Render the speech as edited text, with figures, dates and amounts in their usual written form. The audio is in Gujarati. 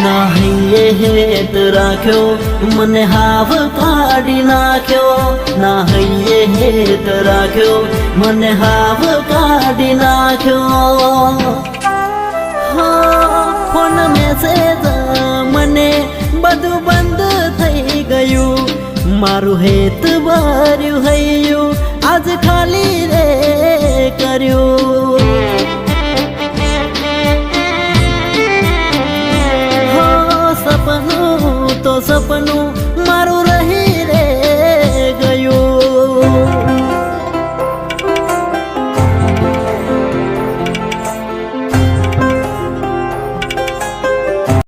નાહીએ હેત રાખ્યો મને હાવ કાઢી નાખ્યો નાહીએ હેત રાખ્યો મને હાવ કાઢી નાખ્યો ફોન મેસેજ મને બધું બંધ થઈ ગયું મારું હેત ભર્યું હૈયું આજ ખાલી રે કર્યું સપનું